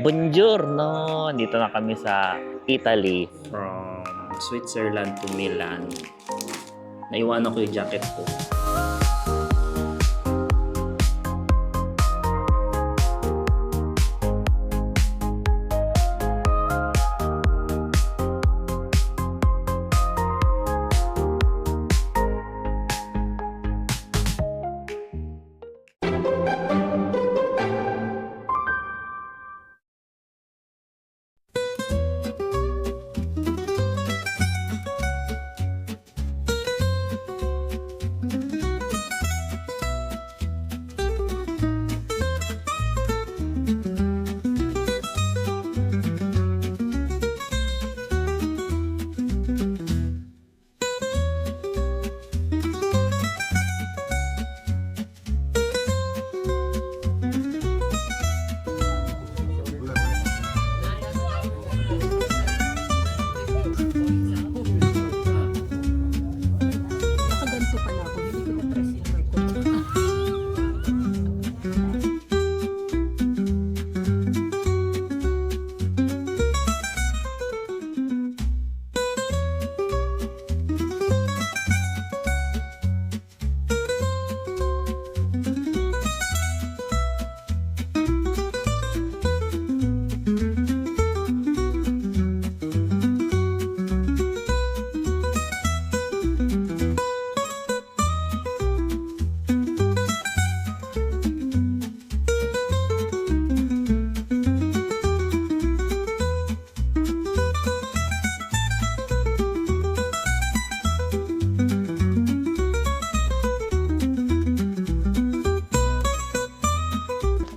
Buongiorno! Dito na kami sa Italy. From Switzerland to Milan. Naiwanan ko yung jacket ko.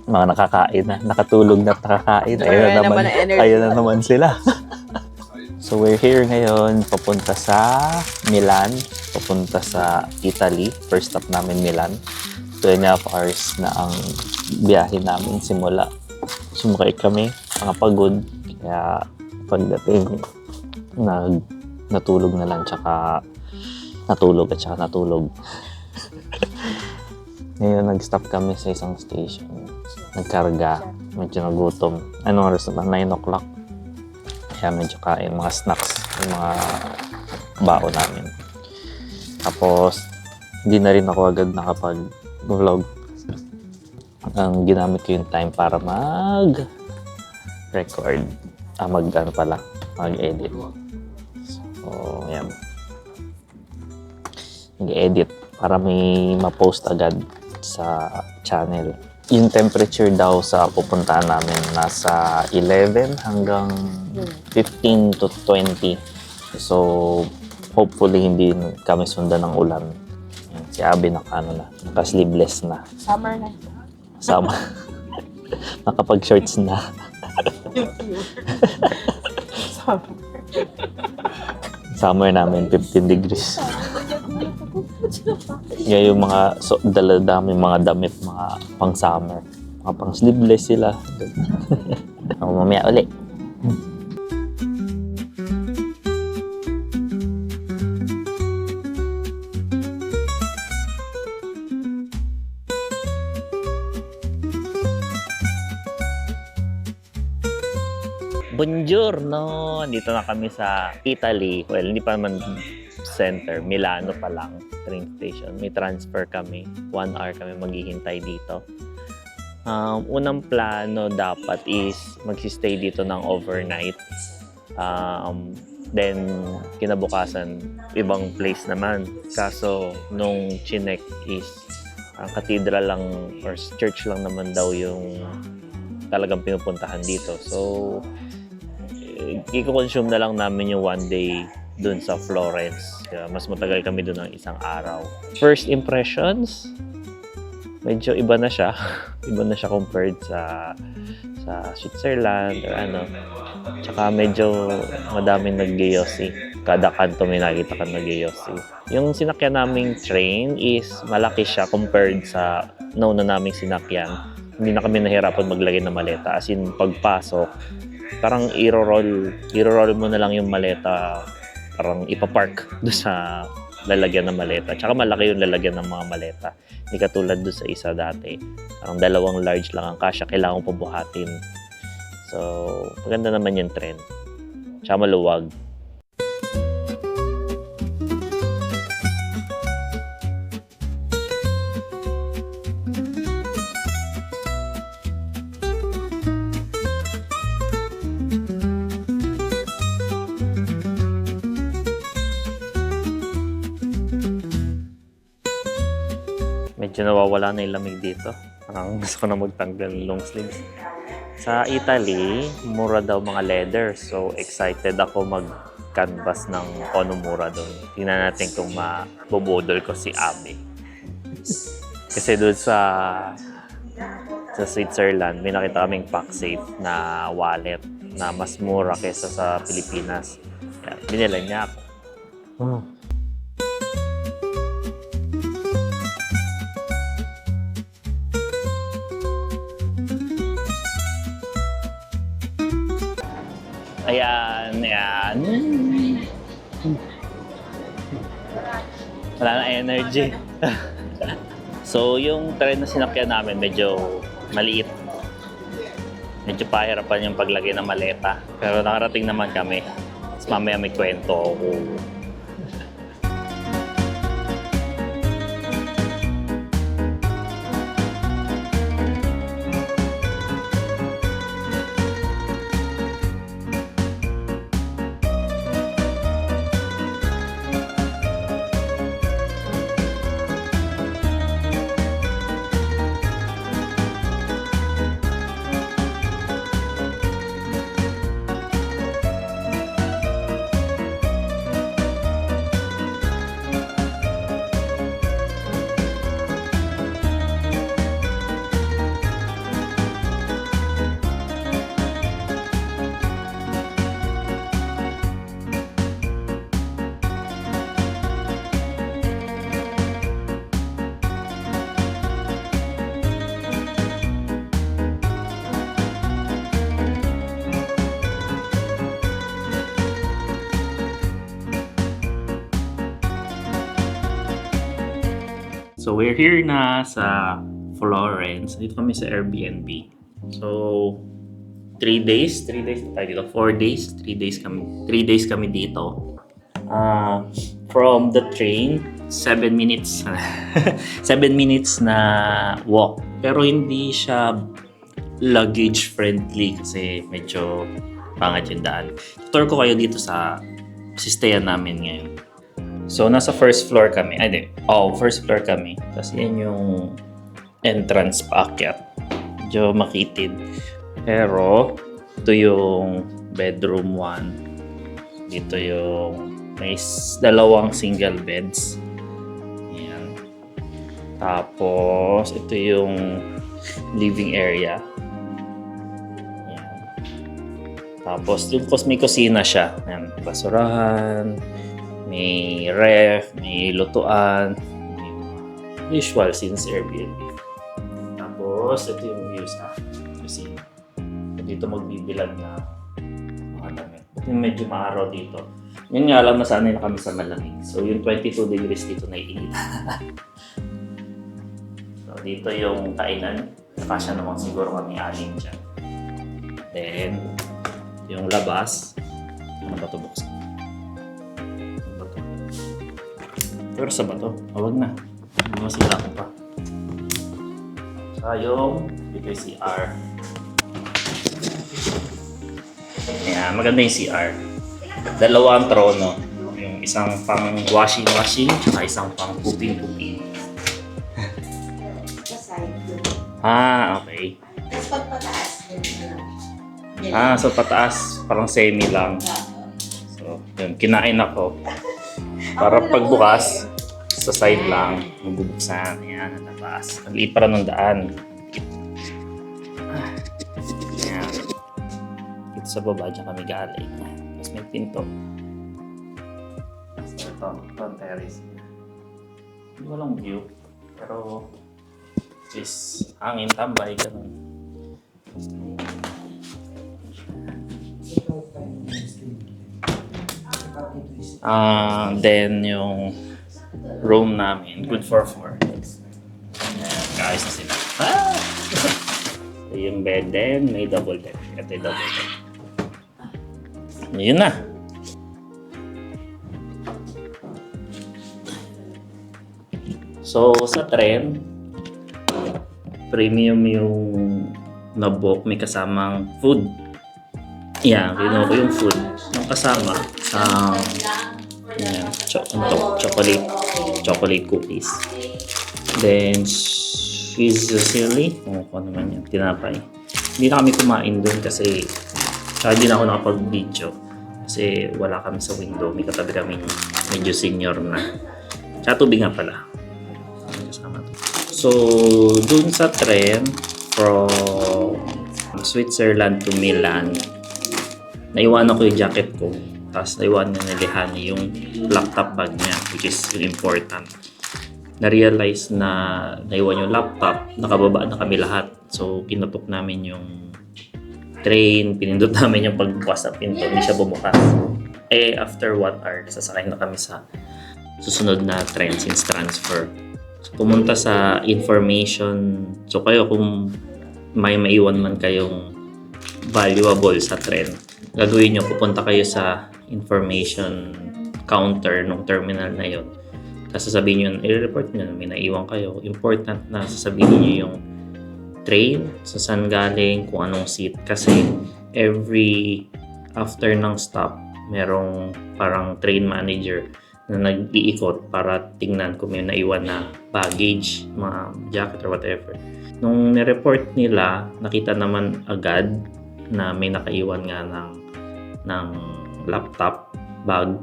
Mga nakakain na, nakatulog na nakakain. Ayun na naman sila. So we're here ngayon, papunta sa Milan, papunta sa Italy. First stop namin Milan. 2.5 hours na ang biyahe namin simula. Sumakay kami, mga pagod. Kaya pagdating, natulog na lang, tsaka natulog at tsaka natulog. Ngayon, nag-stop kami sa isang station. Nagkarga, medyo nagutom. Anong oras na? 9 o'clock. Kaya medyo kain, mga snacks, yung mga bao namin. Tapos, hindi na rin ako agad nakapag-vlog. Ang ginamit ko yung time para mag-record. Mag-edit. So, yan. Mag-edit para may ma-post agad sa channel. Yung temperature daw sa pupuntahan namin nasa 11 hanggang 15 to 20. So, hopefully hindi kami sundan ng ulan. Si Abby naka-sleeveless na. Summer na. Summer. Nakapag-shorts na. Summer namin, 15 degrees. Kaya yung mga dala-dami mga damit, mga pang-summer. Mga pang-sleeveless sila. Mamaya ulit. Buongiorno! Dito na kami sa Italy. Well, hindi pa naman center. Milano pa lang. Train station. May transfer kami. 1 hour kami maghihintay dito. Unang plano dapat is magsistay dito ng overnight. Then, kinabukasan, ibang place naman. Kaso, nung chinek is ang cathedral lang or church lang naman daw yung talagang pinupuntahan dito. So, i-consume na lang namin yung 1 day dun sa Florence. Kaya mas matagal kami dun ng 1 araw. First impressions, medyo iba na siya. Iba na siya compared sa Switzerland or ano. Tsaka medyo madaming nag-Giossi. Kada kanto may nakita ka nag-Giossi. Yung sinakyan naming train is malaki siya compared sa nauna naming sinakyan. Hindi na kami nahirapan maglagay ng maleta. As in, pagpasok, parang i-roll mo na lang yung maleta, parang ipapark doon sa lalagyan ng maleta. Tsaka malaki yung lalagyan ng mga maleta. Hindi katulad doon sa isa dati. Parang 2 large lang ang kasya, kailangan pabuhatin. So, So, maganda naman yung trend. Tsaka maluwag. Medyo nawawala na yung lamig dito. Parang gusto ko na magtanggal ng long sleeves. Sa Italy, mura daw mga leather. So, excited ako mag-canvas ng Onomura doon. Tingnan natin kung mabubudol ko si Abe. Kasi doon sa Switzerland, may nakita kaming PackSafe na wallet na mas mura kaysa sa Pilipinas. Kaya, binila niya ako. Oh. Ayan. Wala na energy. So, yung train na sinakyan namin, medyo maliit. Medyo pahirapan yung paglagay ng maleta. Pero nakarating naman kami. Tapos mamaya may kwento ako. So, we're here na sa Florence. Dito kami sa Airbnb. So, 3 days na tayo dito. 4 days. 3 days kami dito. From the train, 7 minutes. 7 minutes na walk. Pero hindi siya luggage friendly kasi medyo pangit yung daan. Tour ko kayo dito sa stayan namin ngayon. So, nasa first floor kami. First floor kami. Kasi yan yung entrance paakyat. Medyo makitid. Pero, ito yung bedroom 1. Dito yung may dalawang single beds. Ayan. Tapos, ito yung living area. Ayan. Tapos, yung may kusina siya. Ayan. Basurahan. May ref, may lutuan, may usual since Airbnb. Tapos, ito yung view sa kusina. Dito magbibilag na mga damit. Medyo maaraw dito. Yun nga lang, nasanay na kami sa malamig. So, yung 22 degrees dito na iinit. So, dito yung kainan. Nakasya naman siguro kami 6 dyan. Then, yung labas. Ano ba ito buksan? Pero sa ba ito? Huwag na. Masila ko pa. Saka yung dito yung CR. Ayan, maganda yung CR. Dalawang trono. Yung isang pang washing, saka isang pang cooking. Okay. So pataas, parang semi lang. So, yun, kinain ako. Para pagbukas, sa side lang, mabubuksan. Ayan, nataas. Ang liit para ng daan. Ayan. Dito sa baba, dyan kami galing. Tapos may pinto. So, ito ang terrace. Hindi walang view. Pero, is hangin, tambay, ganun. Then yung room namin, good for 4. Ayan, kaayos na sila. yung bed, then may double deck. Ito yung double deck. Yun na. So, sa tren, premium yung na-book, may kasamang food. Yan, kinuha ko yung food. Yung kasama, yan, chocolate cookies. Then, Swiss silly. Ano naman yan, tinapay. Hindi na kami kumain doon kasi hindi na ako nakapag-video. Kasi wala kami sa window. May katabi kami medyo senior na. Tsaka tubig nga pala. So, dun sa tren from Switzerland to Milan, naiwanan ko yung jacket ko. Tapos naiwanan ni Lehani yung laptop bag niya, which is important. Na-realize na naiwan yung laptop, nakababa na kami lahat. So, kinutok namin yung train, pinindot namin yung pagbukas sa pinto, hindi siya bumukas. After 1 hour, sasakay na kami sa susunod na train since transfer. Pumunta sa information. So kayo kung may maiwan man kayong valuable sa tren, gagawin nyo, pupunta kayo sa information counter ng terminal na yon. Tapos sasabihin nyo, i-report nyo na may naiwan kayo. Important na sasabihin nyo yung train, sa saan galing, kung anong seat. Kasi every after ng stop, merong parang train manager na nag-iikot para tingnan kung may naiwan na baggage, mga jacket or whatever. Nung nireport nila, nakita naman agad na may nakaiwan nga ng laptop, bag.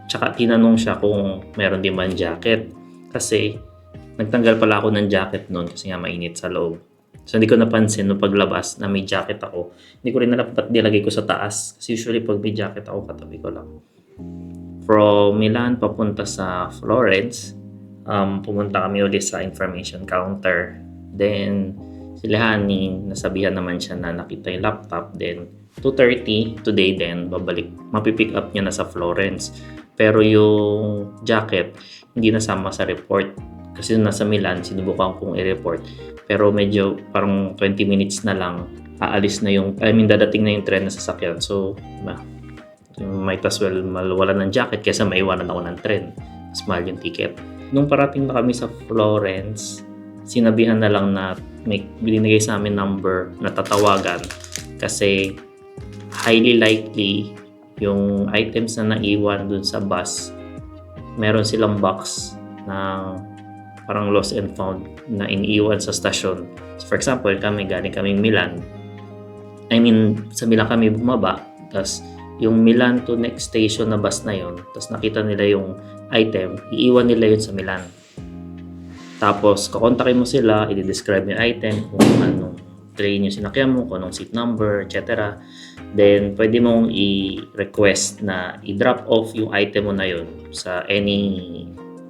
Tsaka tinanong siya kung meron din man jacket. Kasi nagtanggal pala ako ng jacket noon kasi nga mainit sa loob. So hindi ko napansin nung paglabas na may jacket ako. Hindi ko rin alam ba't nilagay ko sa taas. Kasi usually pag may jacket ako, katabi ko lang. From Milan papunta sa Florence, pumunta kami ulit sa information counter. Then, si Lehani, nasabihan naman siya na nakita yung laptop. Then, 2:30 today din, babalik. Mapipick up niya na sa Florence. Pero yung jacket, hindi nasama sa report. Kasi nasa Milan, sinubukan kong i-report. Pero medyo parang 20 minutes na lang, aalis na yung, dadating na yung tren na sasakyan. So, might as well wala ng jacket kaysa maiwanan ako ng tren. Mas mahal yung ticket. Nung parating na kami sa Florence, sinabihan na lang na may binigay sa amin number na tatawagan kasi highly likely yung items na naiwan dun sa bus, meron silang box na parang lost and found na iniiwan sa stasyon. So for example, galing kaming Milan. Sa Milan kami bumaba, tapos yung Milan to next station na bus na yon, tapos nakita nila yung item, iiwan nila yun sa Milan. Tapos kakontakin mo sila, i-describe yung item, kung anong train yung sinakyan mo, kung anong seat number, etc. Then pwede mong i-request na i-drop off yung item mo na yun sa any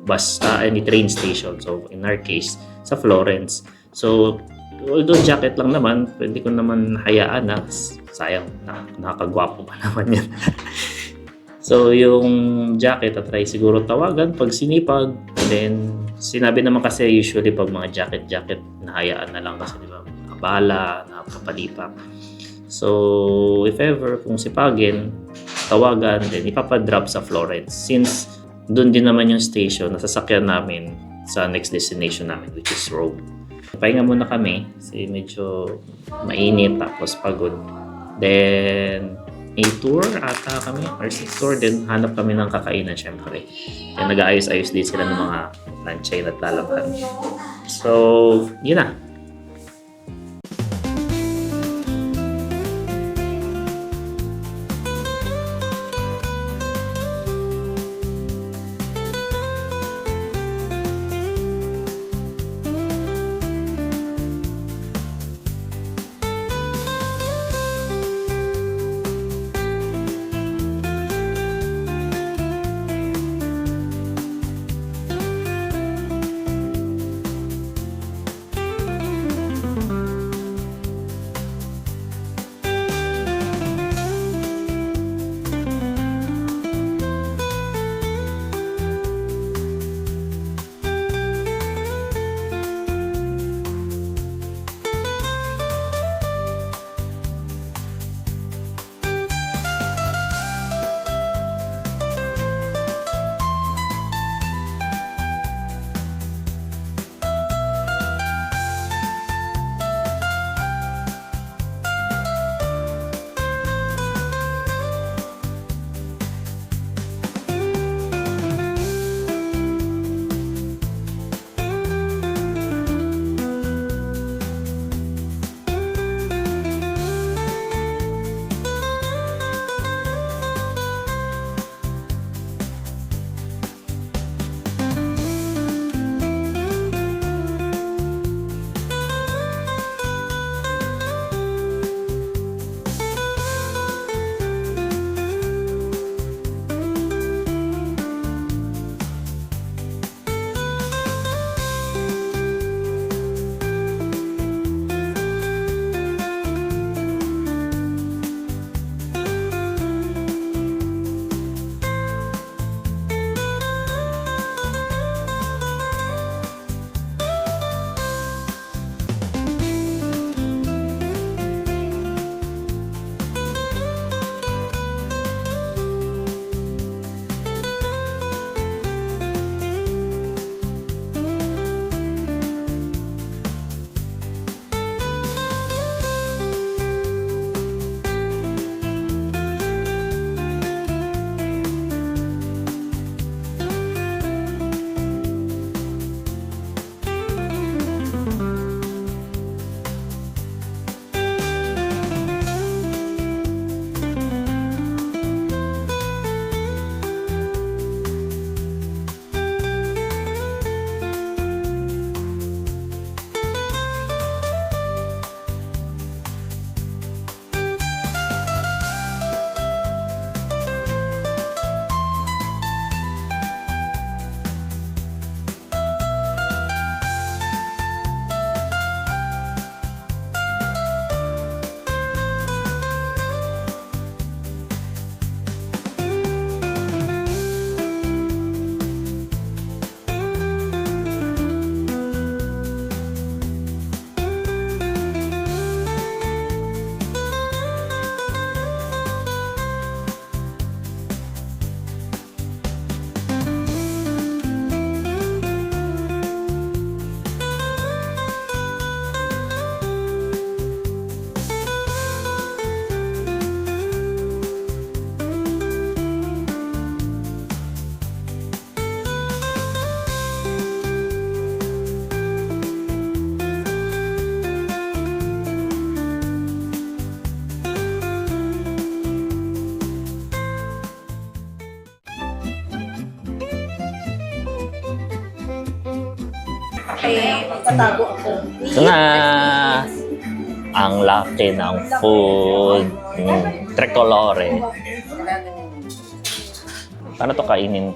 bus, any train station. So in our case, sa Florence. So although jacket lang naman, pwede ko naman hayaan na sayang, nakakagwapo pa naman yan. So, yung jacket, try siguro tawagan pag sinipag. Then, sinabi naman kasi usually pag mga jacket, nahayaan na lang kasi di ba, abala, nakapalipak. So, if ever, kung sipagin, tawagan, then ipapadrop sa Florence. Since doon din naman yung station na sasakyan namin sa next destination namin, which is Rome. Pahinga muna kami kasi medyo mainit tapos pagod. Then, a tour ata kami or tour din, hanap kami ng kakainan syempre. Then, nag-aayos-ayos din sila ng mga lanchay at lalaban. So, yun na. Tatago ako. Ito na! Ang laki ng food. Tricolore. Paano to kainin?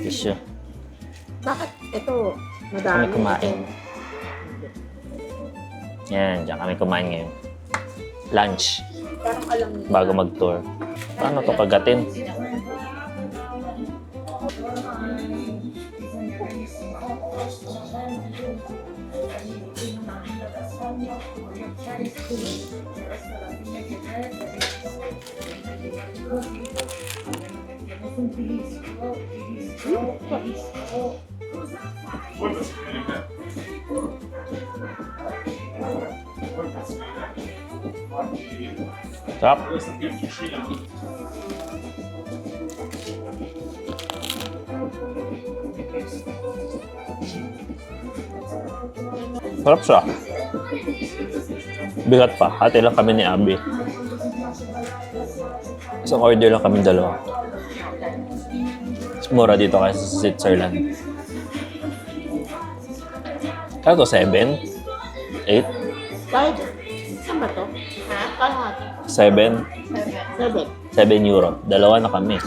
Tissue. Bakit? Ito, Kami madami. kumain. Yan, diyan kami kumain ngayon. Lunch. Parang alam nila. Bago mag-tour. Paano to kagatin? Sarap. Sarap siya. Bigat pa. Ate lang kami ni Abby. Isang order lang kami dalawa. Mas mura dito kasi sa Switzerland. Kaya to 7? 8? Kahit, saan ba to? Ha? Kalahati. 7? 7. 7 euro. Dalawa na kami.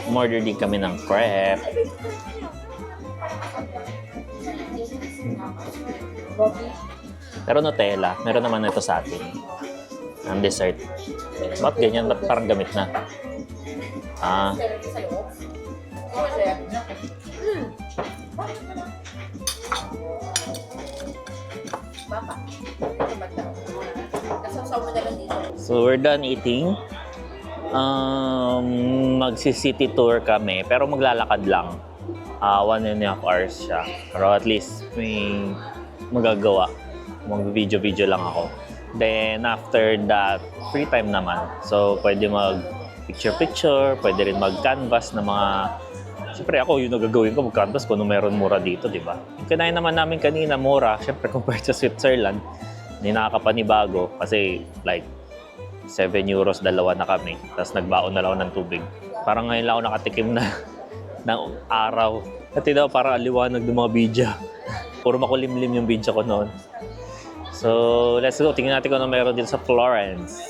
Umorder din kami ng crepe. Pero Nutella, meron naman ito sa atin. Ang dessert. Ba't ganyan? Ba't parang gamit na? Ah, so we're done eating. Magsi-city tour kami, pero maglalakad lang. 1.5 hours siya. Pero at least may magagawa. Mag-video-video lang ako. Then after that, free time naman. So pwede mag-picture-picture, pwede rin mag-canvas na mga... Siyempre ako, yung nagagawin ko, mag-canvas kung meron mura dito, di ba? Yung kinain naman namin kanina, mura. Siyempre compared sa Switzerland, hindi nakakapanibago. Kasi like, 7 euros, dalawa na kami. Tapos nagbaon na lang ako ng tubig. Parang ngayon lang ako nakatikim na ng araw. At daw parang aliwanag ng mga video. Puro makulimlim yung video ko noon. So, let's go. Tingnan natin kung ano meron din sa Florence.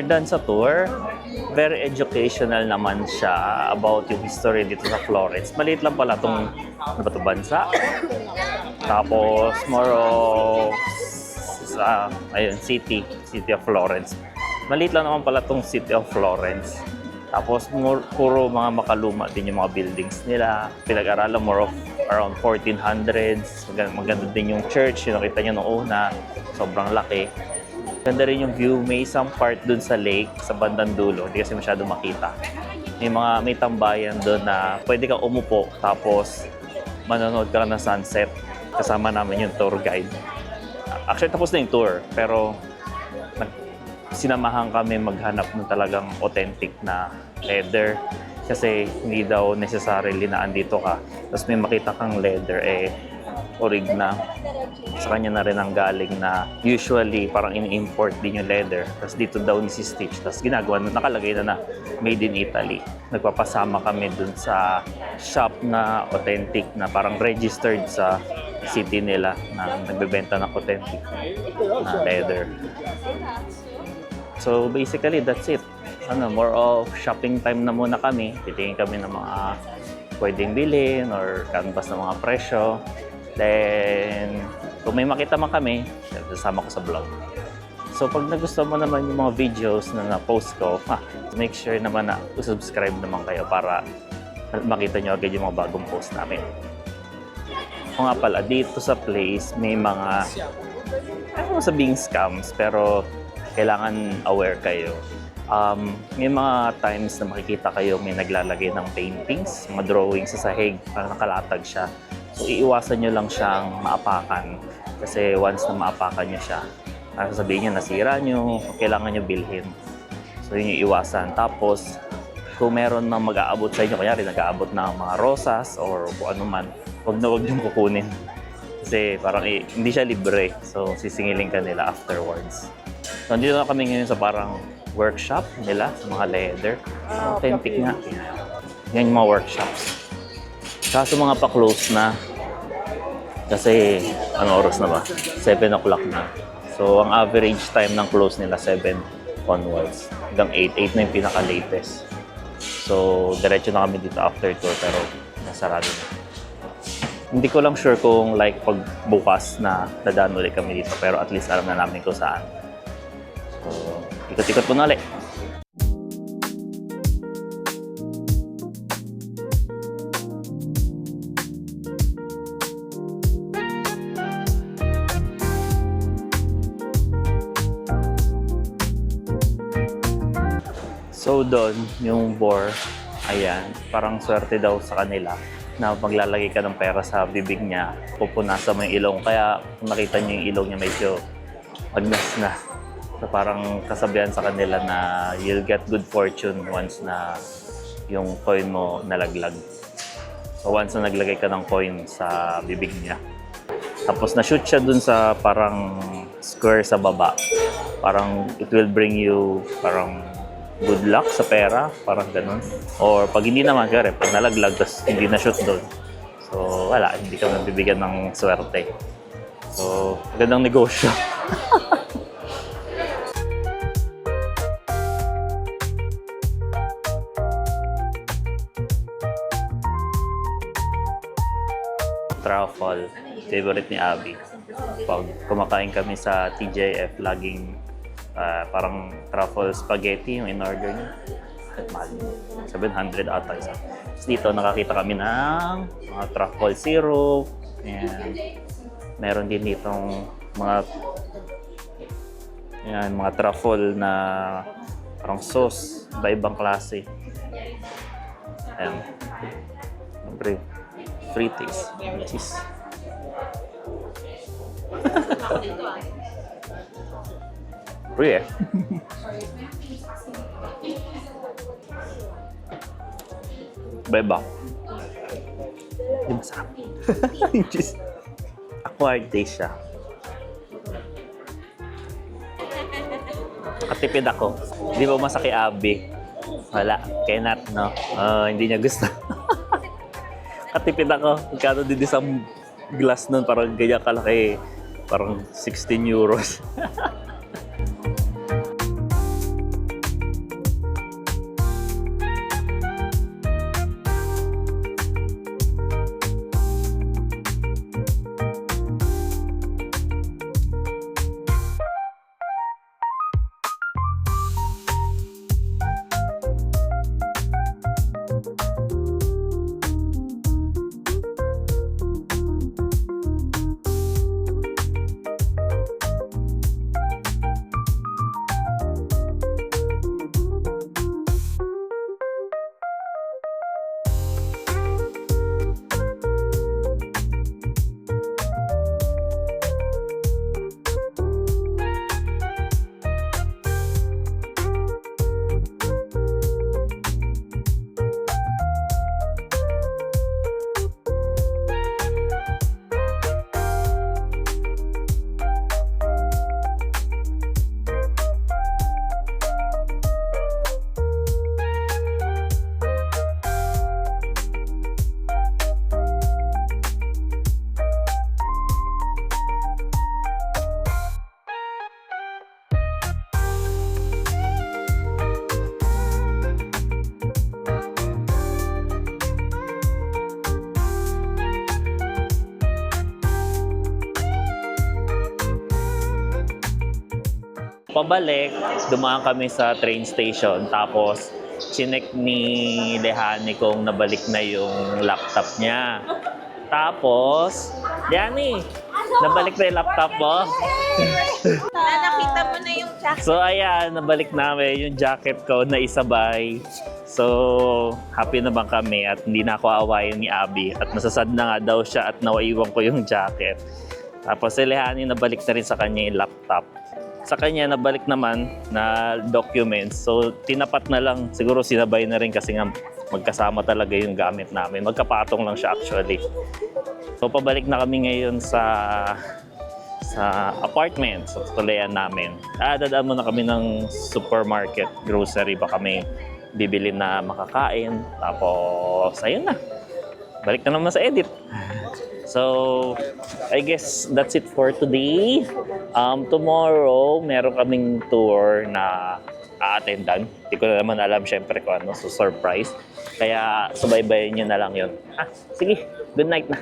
than sa tour, very educational naman siya about yung history dito sa Florence. Maliit lang pala itong bansa. Tapos, more of ayun, city of Florence. Maliit lang naman pala itong city of Florence. Tapos, puro mga makaluma din yung mga buildings nila. Pinag-aralan more of around 1400s. Maganda din yung church. Yung nakita nyo noong una. Sobrang laki. Ganda rin yung view. May isang part dun sa lake, sa bandang dulo. Hindi kasi masyado makita. May tambayan dun na pwede kang umupo. Tapos, manonood ka lang ng sunset. Kasama namin yung tour guide. Actually, tapos na yung tour. Pero, sinamahan kami maghanap ng talagang authentic na leather. Kasi hindi daw necessarily na andito ka. Tapos may makita kang leather, orig na. Sa kanya na rin ang galing na usually parang in-import din yung leather. Tapos dito daw nisi-stitch. Tapos ginagawa na, nakalagay na made in Italy. Nagpapasama kami dun sa shop na authentic na parang registered sa city nila na nagbebenta ng authentic na leather. So basically, that's it. More of shopping time na muna kami. Titingin kami ng mga pwedeng bilhin or canvas ng mga presyo. Then, kung may makita man kami, sasama ko sa vlog. So pag nagustuhan mo naman yung mga videos na na-post ko, make sure naman na subscribe naman kayo para makita nyo agad yung mga bagong post namin. O nga pala, dito sa place, may mga, ayaw mo sabing scams, pero kailangan aware kayo. May mga times na makikita kayo may naglalagay ng paintings, mga drawings sa sahig, parang nakalatag siya. So, iiwasan nyo lang siyang maapakan. Kasi once na maapakan nyo siya, sasabihin nyo, nasira nyo, kailangan nyo bilhin. So, yun yung iwasan. Tapos, kung meron na mag-aabot sa inyo, kanyari nag-aabot ng mga rosas or kung ano man, huwag na huwag nyo kukunin. Kasi parang hindi siya libre. So, sisingilin ka nila afterwards. So, nandito na kami ngayon sa parang workshop nila, sa mga leather. Authentic nga. Yan yung mga workshops. Kaso mga pa-close na. Kasi, ano oras na ba? 7 o'clock na. So, ang average time ng close nila, 7 onwards. Hanggang 8. 8 na yung pinaka-latest. So, diretso na kami dito after tour, pero nasarado na. Hindi ko lang sure kung like pag bukas na dadaan ulit kami dito, pero at least alam na namin kung saan. So, ikot-ikot po na ulit. So doon, yung bore, ayan, parang swerte daw sa kanila na maglalagay ka ng pera sa bibig niya, pupunasan mo yung ilong. Kaya kung nakita niyo yung ilong niya medyo magnas na. So parang kasabihan sa kanila na you'll get good fortune once na yung coin mo nalaglag. So once na naglagay ka ng coin sa bibig niya. Tapos na-shoot siya dun sa parang square sa baba. Parang it will bring you parang good luck sa pera, parang ganun. Or pag hindi naman, kaya pag nalaglag, tapos hindi na-shoot doon. So, wala, hindi ka mabibigyan ng swerte. So, magandang negosyo. Truffle, favorite ni Abby. Pag kumakain kami sa TJF, laging parang truffle spaghetti yung in-order niya. Mahal. 700 ata isa. Tapos dito nakakita kami ng mga truffle syrup. And meron din ditong mga truffle na parang sauce. Iba-ibang klase. Ayan. Siyempre, free taste. Cheese. Free eh. Iba-iba. Di masarap. Just acquired taste siya. Nakatipid ako. Di ba umasa kay Abby? Wala. Kay Nat, no? Hindi niya gusto. Nakatipid ako. Magkano din isang glass nun. Parang ganyan kalaki. Parang 16 euros. pabalik, dumaan kami sa train station. Tapos, chinek ni Lehani kung nabalik na yung laptop niya. Tapos, Lehani, nabalik na yung laptop mo? Nakita mo na yung jacket. So, ayan, nabalik namin yung jacket ko na isabay. So, happy naman kami at hindi na ako aawayin ni Abby. At nasasad na nga daw siya at nawaiwan ko yung jacket. Tapos si Lehani nabalik na rin sa kanya yung laptop. Sa kanya nabalik naman na documents. So, tinapat na lang. Siguro sinabay na rin kasi nga magkasama talaga yung gamit namin. Magkapatong lang siya actually. So, pabalik na kami ngayon sa apartment, sa tuloyan namin. Dadaan muna kami ng supermarket, grocery pa kami bibili na makakain. Tapos, ayun na. Balik na naman sa edit. So, I guess that's it for today. Tomorrow, meron kaming tour na a-attendan. Hindi ko na naman alam syempre kung ano, so surprise. Kaya, subaybayan nyo na lang yun. Sige, good night na.